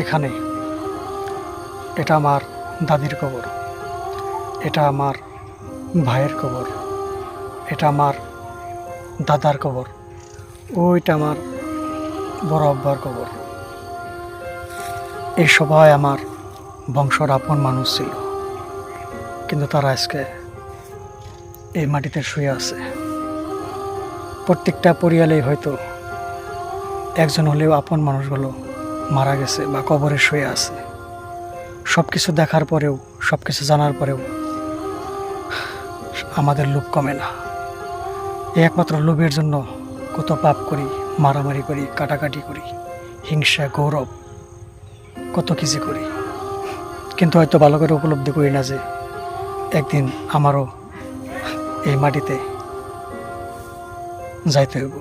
এখানে, এটা আমার দাদির কবর, এটা আমার ভাইয়ের কবর, এটা আমার দাদার কবর, ওইটা আমার বড় আব্বার কবর। এই সবাই আমার বংশর আপন মানুষ ছিল, কিন্তু তারা আজকে এই মাটিতে শুয়ে আছে। প্রত্যেকটা পরিয়ালেই হয়তো একজন হলেও আপন মানুষগুলো মারা গেছে বা কবরে শুয়ে আছে। সব কিছু দেখার পরেও, সব কিছু জানার পরেও আমাদের লোভ কমে না। এই একমাত্র লোভের জন্য কত পাপ করি, মারামারি করি, কাটাকাটি করি, হিংসা, গৌরব, কত কিছু করি, কিন্তু হয়তো ভালো করে উপলব্ধি করি না যে একদিন আমারও এই মাটিতে যাইতে হইব।